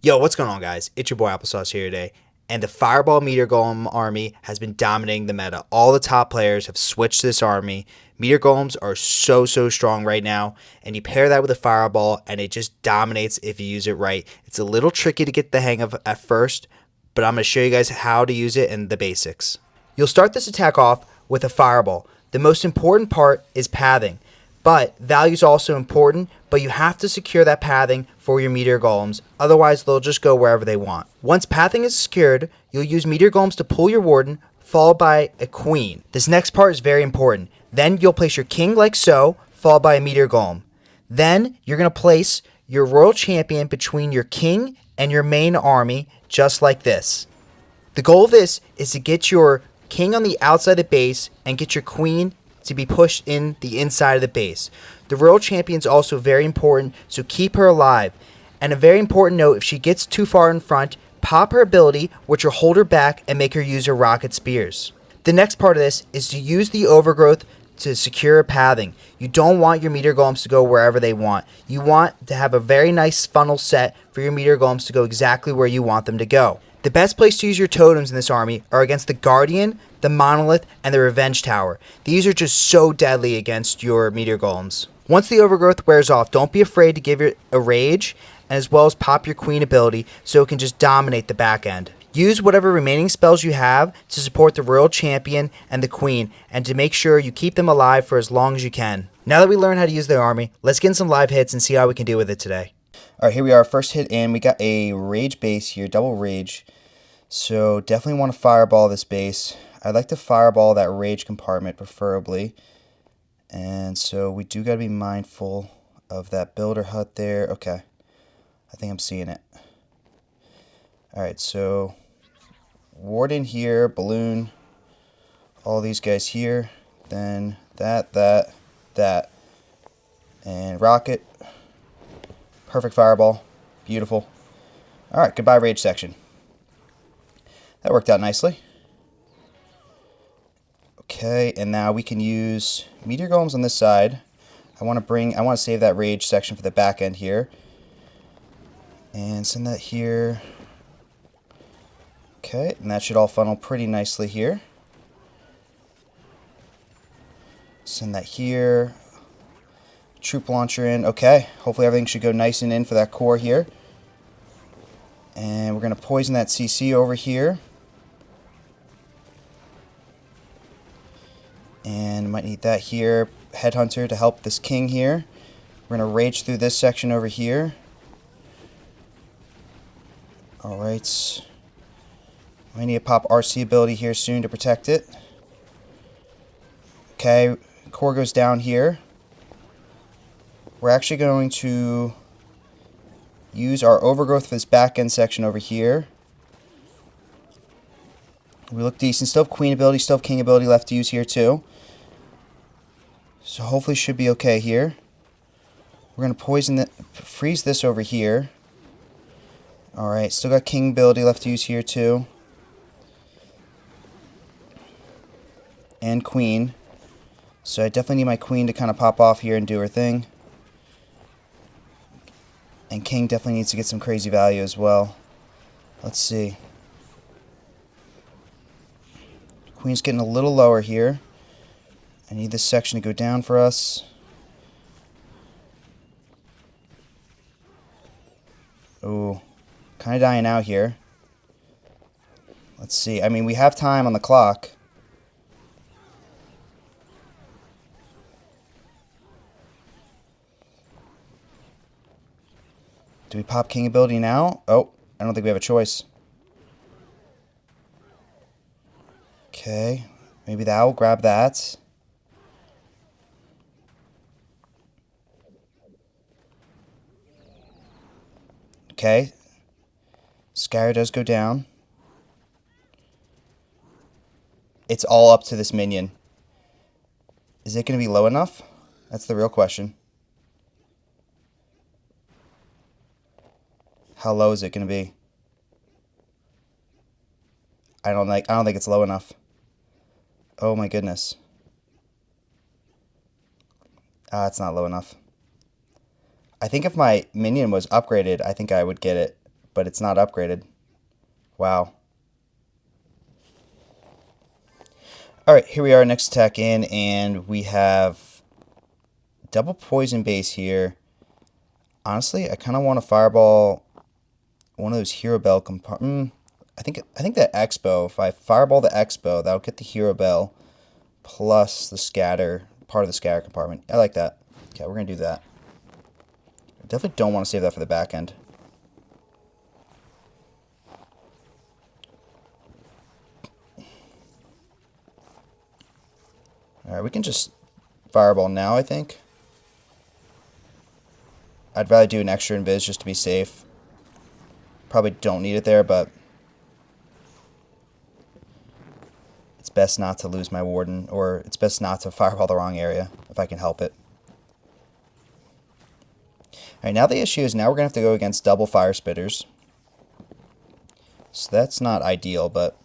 Yo, what's going on, guys? It's your boy Applesauce here today, and the Fireball Meteor Golem army has been dominating the meta. All the top players have switched to this army. Meteor Golems are so strong right now, and you pair that with a Fireball, and it just dominates if you use it right. It's a little tricky to get the hang of at first, but I'm going to show you guys how to use it and the basics. You'll start this attack off with a Fireball. The most important part is pathing. But value is also important, but you have to secure that pathing for your Meteor Golems, otherwise they'll just go wherever they want. Once pathing is secured, you'll use Meteor Golems to pull your Warden, followed by a Queen. This next part is very important. Then you'll place your King like so, followed by a Meteor Golem. Then you're going to place your Royal Champion between your King and your main army, just like this. The goal of this is to get your King on the outside of the base and get your Queen to be pushed in the inside of the base. The Royal Champion is also very important, so keep her alive. And a very important note, if she gets too far in front, pop her ability, which will hold her back and make her use her rocket spears. The next part of this is to use the overgrowth to secure pathing. You don't want your Meteor Golems to go wherever they want. You want to have a very nice funnel set for your Meteor Golems to go exactly where you want them to go. The best place to use your totems in this army are against the Guardian, the Monolith, and the Revenge Tower. These are just so deadly against your Meteor Golems. Once the overgrowth wears off, don't be afraid to give it a rage, and as well as pop your Queen ability so it can just dominate the back end. Use whatever remaining spells you have to support the Royal Champion and the Queen, and to make sure you keep them alive for as long as you can. Now that we learned how to use the army, let's get in some live hits and see how we can do with it today. Alright, here we are, first hit in. We got a rage base here, double rage. So definitely want to fireball this base. I'd like to fireball that rage compartment preferably. And so we do got to be mindful of that builder hut there. Okay, I think I'm seeing it. Alright, so Warden here, Balloon, all these guys here. Then that, and Rocket. Perfect fireball. Beautiful. Alright, goodbye rage section. That worked out nicely. Okay, and now we can use Meteor Golems on this side. I want to save that rage section for the back end here. And send that here. Okay, and that should all funnel pretty nicely here. Send that here. Troop launcher in. Okay, hopefully everything should go nice and in for that core here. And we're going to poison that CC over here. And might need that here. Headhunter to help this King here. We're going to rage through this section over here. Alright. I need to pop RC ability here soon to protect it. Okay, core goes down here. We're actually going to use our overgrowth for this back end section over here. We look decent. Still have Queen ability, still have King ability left to use here too. So hopefully should be okay here. We're going to freeze this over here. Alright, still got King ability left to use here too. And Queen. So I definitely need my Queen to kind of pop off here and do her thing. And King definitely needs to get some crazy value as well. Let's see. Queen's getting a little lower here. I need this section to go down for us. Ooh, kind of dying out here. Let's see. I mean, we have time on the clock. Do we pop King ability now? Oh, I don't think we have a choice. Okay, maybe that will grab that. Okay, Skyra does go down. It's all up to this minion. Is it going to be low enough? That's the real question. How low is it going to be? I don't think it's low enough. Oh my goodness. It's not low enough. I think if my minion was upgraded, I think I would get it. but it's not upgraded. Wow. Alright, here we are, next attack in, and we have double poison base here. Honestly, I kind of want to fireball one of those Hero Bell compartments. I think that Expo, if I fireball the Expo, that'll get the Hero Bell plus the scatter, part of the scatter compartment. I like that. Okay, we're going to do that. I definitely don't want to save that for the back end. Alright, we can just fireball now, I think. I'd rather do an extra invis just to be safe. Probably don't need it there, but it's best not to lose my Warden, or it's best not to fireball the wrong area if I can help it. Alright, now the issue is now we're going to have to go against double Fire Spitters. So that's not ideal, but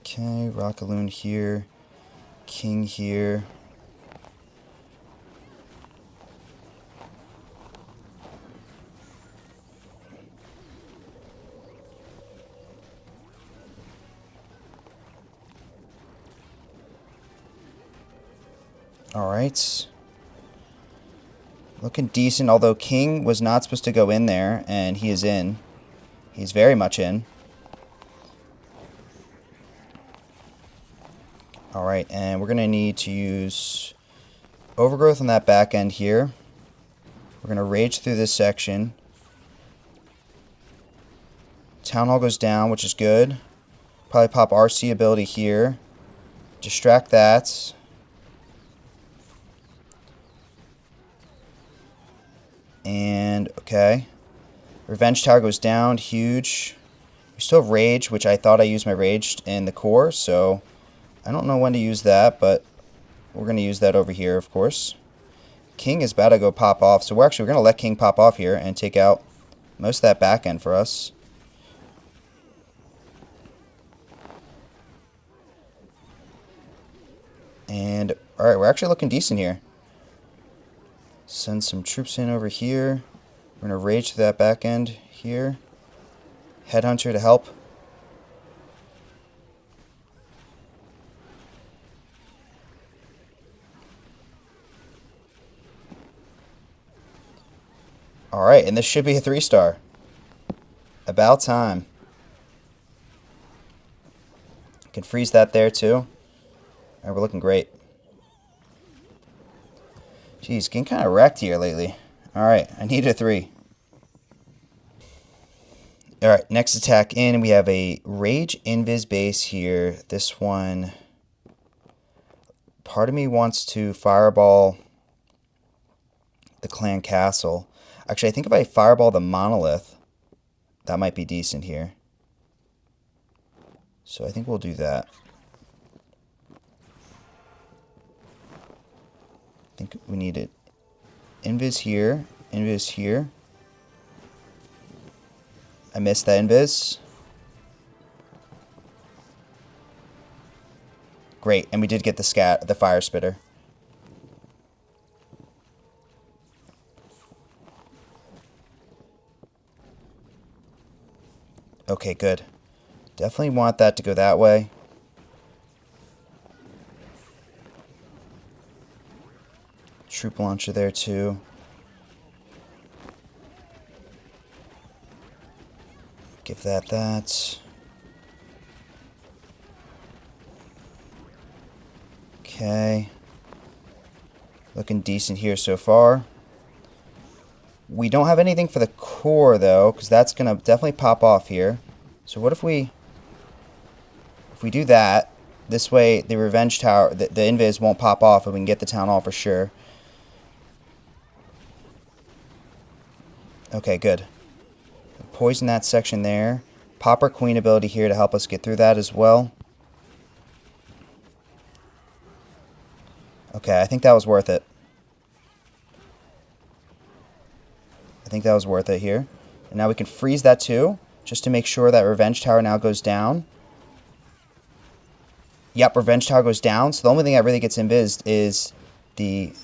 okay, Rockaloon here, King here. Alright. Looking decent, although King was not supposed to go in there, and he is in. He's very much in. Alright, and we're going to need to use Overgrowth on that back end here. We're going to rage through this section. Town Hall goes down, which is good. Probably pop RC ability here. Distract that. And, okay. Revenge Tower goes down, huge. We still have Rage, which I thought I used my Rage in the core, so I don't know when to use that, but we're going to use that over here, of course. King is about to go pop off, so we're going to let King pop off here and take out most of that back end for us. And, alright, we're actually looking decent here. Send some troops in over here. We're going to rage to that back end here. Headhunter to help. Alright, and this should be a 3-star. About time. Can freeze that there too. Alright, we're looking great. Jeez, getting kind of wrecked here lately. Alright, I need a 3. Alright, next attack in. We have a Rage Invis base here. This one, part of me wants to fireball the Clan Castle. Actually, I think if I fireball the Monolith, that might be decent here. So I think we'll do that. I think we need it. Invis here. Invis here. I missed that invis. Great, and we did get the fire spitter. Okay, good. Definitely want that to go that way. Troop launcher there too. Give that. Okay. Looking decent here so far. We don't have anything for the core though, because that's going to definitely pop off here. So what if we do that, this way the Revenge Tower, the Invis won't pop off and we can get the Town Hall for sure. Okay, good. Poison that section there. Pop our Queen ability here to help us get through that as well. Okay, I think that was worth it. I think that was worth it here. And now we can freeze that too, just to make sure that Revenge Tower now goes down. Yep, Revenge Tower goes down. So the only thing that really gets invised is the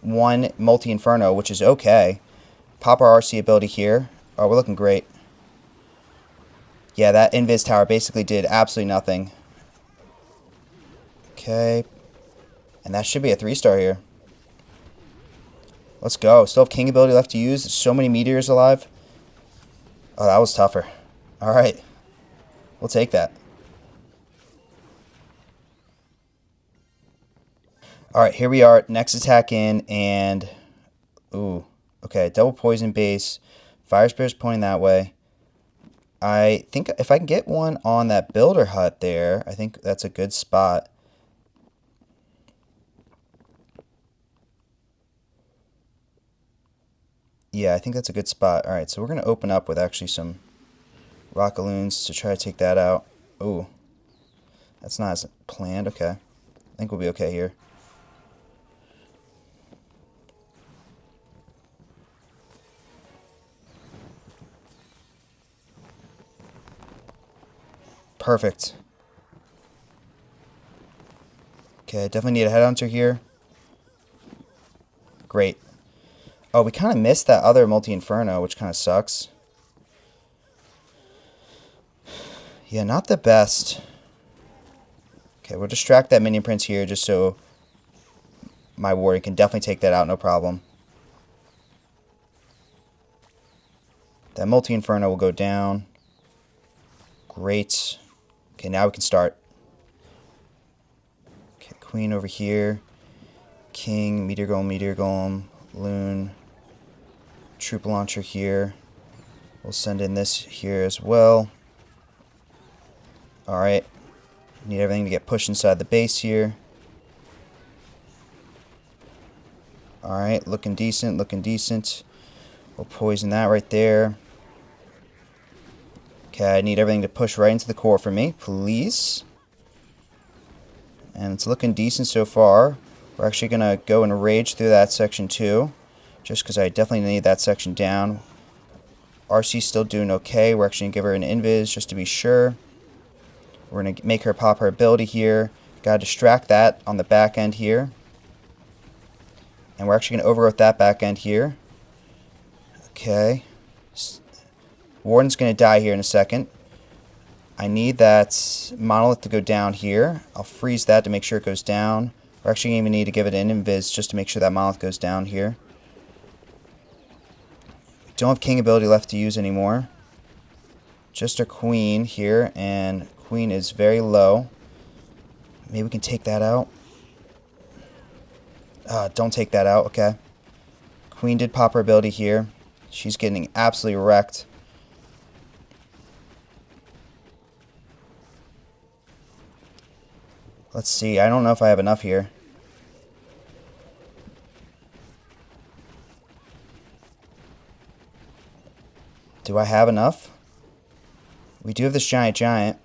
one multi-inferno, which is okay. Pop our RC ability here. Oh, we're looking great. Yeah, that invis tower basically did absolutely nothing. Okay. And that should be a 3-star here. Let's go. Still have king ability left to use. So many meteors alive. Oh, that was tougher. Alright. We'll take that. Alright, here we are. Next attack in, and... Ooh. Okay, double poison base. Fire Spirit's pointing that way. I think if I can get one on that builder hut there, I think that's a good spot. Yeah, I think that's a good spot. Alright, so we're going to open up with actually some Rockaloons to try to take that out. Ooh. That's not as planned. Okay. I think we'll be okay here. Perfect. Okay, definitely need a headhunter here. Great. Oh, we kind of missed that other multi-inferno, which kind of sucks. Yeah, not the best. Okay, we'll distract that minion prince here just so my warrior can definitely take that out, no problem. That multi-inferno will go down. Great. Okay, now we can start. Okay, queen over here. King, meteor golem, loon. Troop launcher here. We'll send in this here as well. Alright. Need everything to get pushed inside the base here. Alright, looking decent, looking decent. We'll poison that right there. Okay, I need everything to push right into the core for me, please. And it's looking decent so far. We're actually going to go and rage through that section too, just because I definitely need that section down. RC's still doing okay. We're actually going to give her an invis just to be sure. We're going to make her pop her ability here. Got to distract that on the back end here. And we're actually going to overgrowth that back end here. Okay. Warden's going to die here in a second. I need that monolith to go down here. I'll freeze that to make sure it goes down. We're actually going to need to give it an invis just to make sure that monolith goes down here. We don't have king ability left to use anymore. Just a queen here, and queen is very low. Maybe we can take that out. Don't take that out, okay. Queen did pop her ability here. She's getting absolutely wrecked. Let's see, I don't know if I have enough here. Do I have enough? We do have this giant.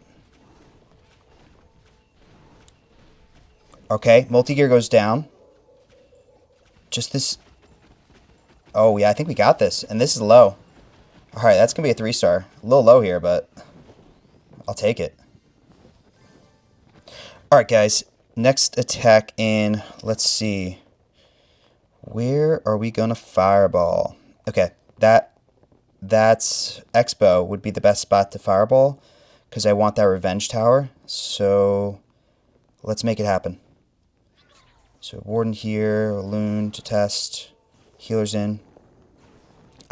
Okay, multi-gear goes down. Just this... Oh, yeah, I think we got this. And this is low. Alright, that's going to be a 3-star. A little low here, but I'll take it. Alright, guys. Next attack in. Let's see. Where are we going to fireball? Okay, that's Expo would be the best spot to fireball because I want that revenge tower. So let's make it happen. So Warden here, Loon to test, healers in.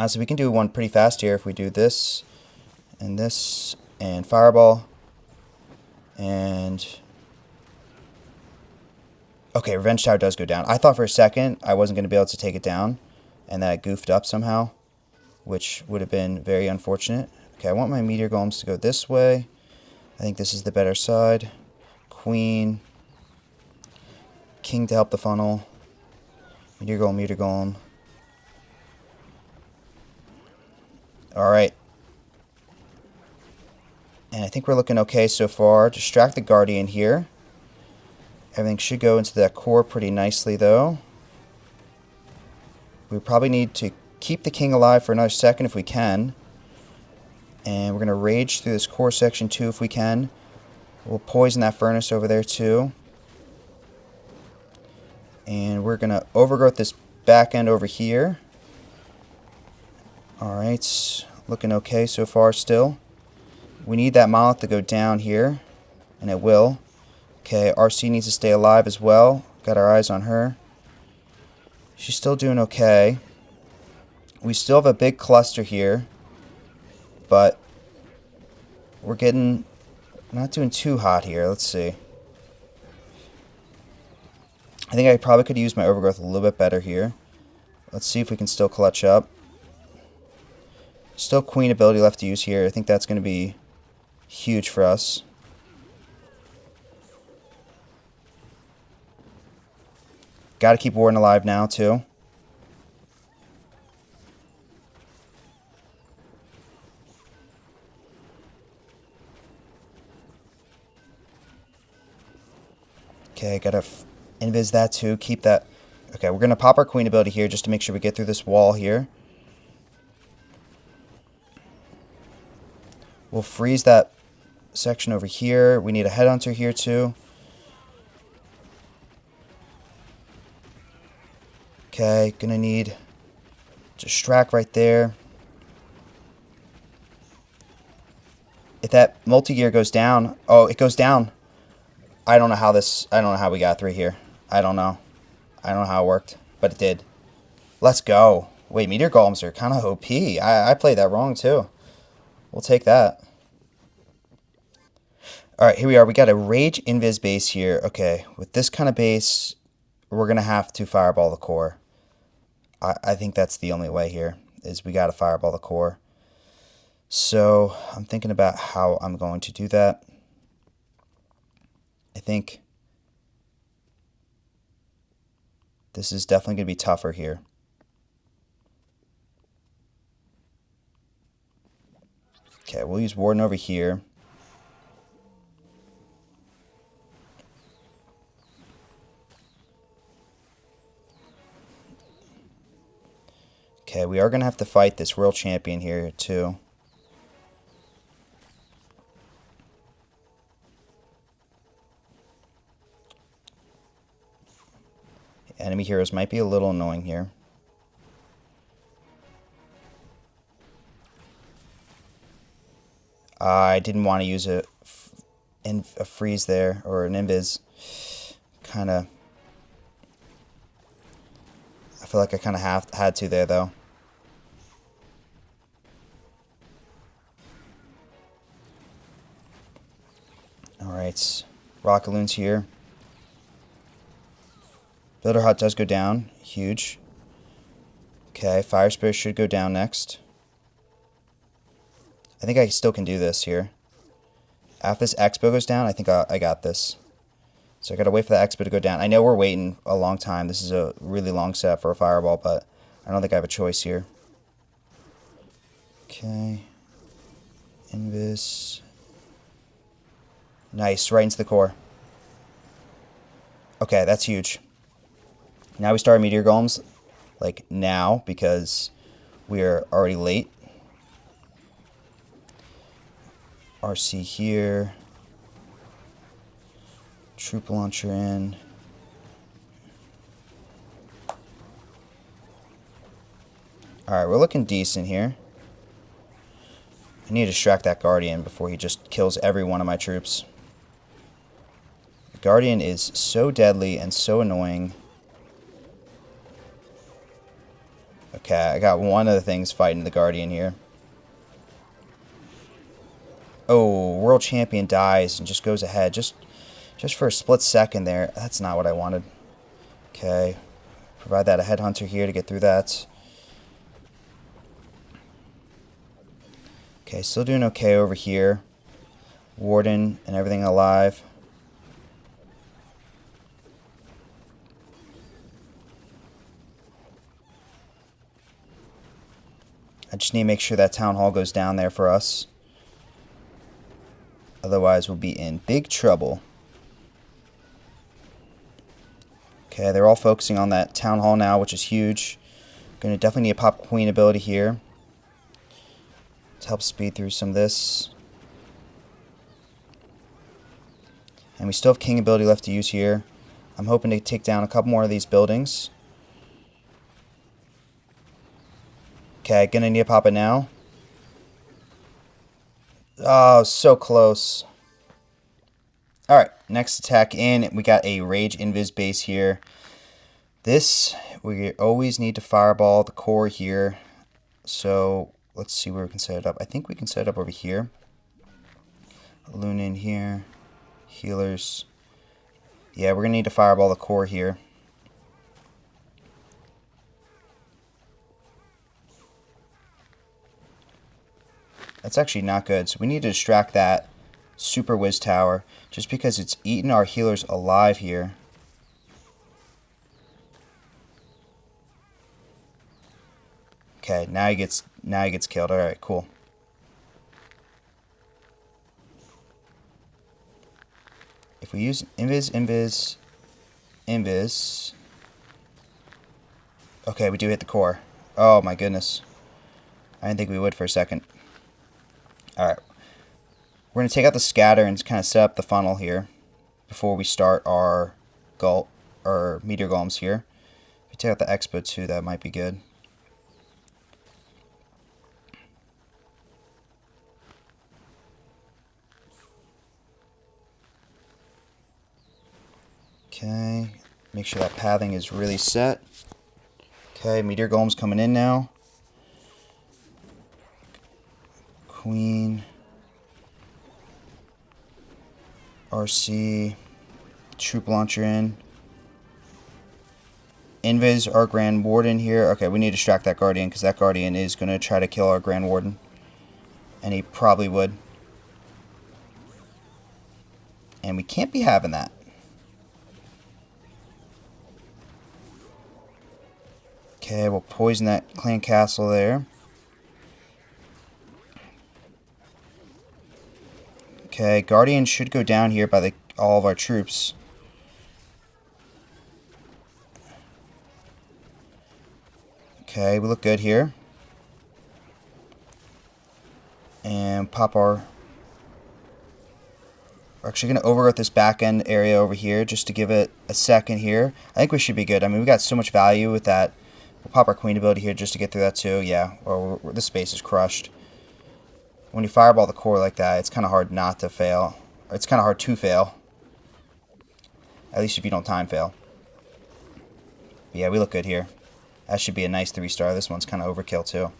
So we can do one pretty fast here if we do this, and fireball. And okay, revenge tower does go down. I thought for a second I wasn't going to be able to take it down, and that I goofed up somehow, which would have been very unfortunate. Okay, I want my meteor golems to go this way. I think this is the better side. Queen. King to help the funnel. Meteor golem. Alright. And I think we're looking okay so far. Distract the guardian here. Everything should go into that core pretty nicely though. We probably need to keep the king alive for another second if we can. And we're going to rage through this core section too if we can. We'll poison that furnace over there too. And we're going to overgrowth this back end over here. Alright, looking okay so far still. We need that monolith to go down here, and it will. Okay, RC needs to stay alive as well. Got our eyes on her. She's still doing okay. We still have a big cluster here, but we're getting not doing too hot here. Let's see. I think I probably could use my overgrowth a little bit better here. Let's see if we can still clutch up. Still queen ability left to use here. I think that's going to be huge for us. Got to keep Warden alive now, too. Okay, got to invis that, too. Keep that. Okay, we're going to pop our queen ability here just to make sure we get through this wall here. We'll freeze that section over here. We need a headhunter here, too. Okay, gonna need distract right there. If that multi-gear goes down, oh, it goes down. I don't know how we got through here. I don't know how it worked, but it did. Let's go. Wait, Meteor Golems are kind of OP. I played that wrong too. We'll take that. Alright, here we are. We got a Rage Invis base here. Okay, with this kind of base, we're gonna have to fireball the core. I think that's the only way here, is we got to fireball the core. So I'm thinking about how I'm going to do that. I think this is definitely going to be tougher here. Okay, we'll use Warden over here. Okay, we are going to have to fight this world champion here, too. Enemy heroes might be a little annoying here. I didn't want to use a freeze there, or an invis. Kinda. I feel like I kind of had to there, though. Alright, Rocket Loon's here. Builder Hut does go down. Huge. Okay, Fire Spirit should go down next. I think I still can do this here. After this Expo goes down, I think I got this. So I gotta wait for the Expo to go down. I know we're waiting a long time. This is a really long setup for a Fireball, but I don't think I have a choice here. Okay. Invis. Nice, right into the core. Okay, that's huge. Now we start Meteor Golems, like now, because we're already late. RC here. Troop launcher in. Alright, we're looking decent here. I need to distract that Guardian before he just kills every one of my troops. The Guardian is so deadly and so annoying. Okay, I got one of the things fighting the Guardian here. Oh, World Champion dies and just goes ahead. Just for a split second there. That's not what I wanted. Okay. Provide that a Headhunter here to get through that. Okay, still doing okay over here. Warden and everything alive. I just need to make sure that Town Hall goes down there for us. Otherwise, we'll be in big trouble. Okay, they're all focusing on that Town Hall now, which is huge. Going to definitely need a pop Queen ability here to help speed through some of this. And we still have King ability left to use here. I'm hoping to take down a couple more of these buildings. Okay, gonna need to pop it now. Oh, so close. Alright, next attack in. We got a Rage Invis base here. This, we always need to fireball the core here. So, let's see where we can set it up. I think we can set it up over here. Luna in here. Healers. Yeah, we're going to need to fireball the core here. That's actually not good. So we need to distract that Super Wiz Tower just because it's eating our healers alive here. Okay, now he gets killed. All right, cool. If we use invis. Okay, we do hit the core. Oh my goodness. I didn't think we would for a second. Alright. We're going to take out the scatter and kind of set up the funnel here before we start our meteor golems here. If we take out the expo too, that might be good. Okay, make sure that pathing is really set. Okay, meteor golems coming in now. Queen. RC. Troop launcher in. Invis, our Grand Warden here. Okay, we need to distract that Guardian because that Guardian is going to try to kill our Grand Warden. And he probably would. And we can't be having that. Okay, we'll poison that clan castle there. Okay, Guardian should go down here by all of our troops. Okay, we look good here. And pop our... We're actually going to overgrowth this back end area over here just to give it a second here. I think we should be good. I mean, we got so much value with that. We'll pop our queen ability here just to get through that too. Yeah, or this space is crushed. When you fireball the core like that, it's kind of hard not to fail. Or it's kind of hard to fail. At least if you don't time fail. But yeah, we look good here. That should be a nice 3-star. This one's kind of overkill too.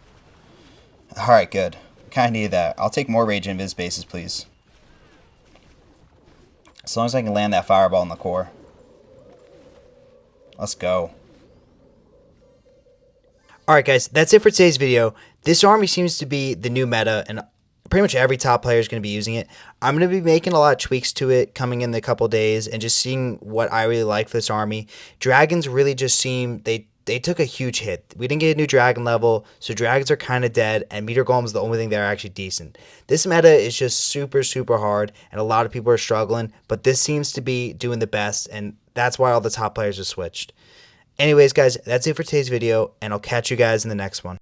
Alright, good. Kind of needed that. I'll take more Rage Invis bases, please. As long as I can land that fireball in the core. Let's go. Alright guys, that's it for today's video. This army seems to be the new meta, and pretty much every top player is going to be using it. I'm going to be making a lot of tweaks to it coming in a couple days and just seeing what I really like for this army. Dragons really just seem, they took a huge hit. We didn't get a new dragon level, so dragons are kind of dead, and meteor golems is the only thing that are actually decent. This meta is just super, super hard, and a lot of people are struggling, but this seems to be doing the best, and that's why all the top players are switched. Anyways, guys, that's it for today's video, and I'll catch you guys in the next one.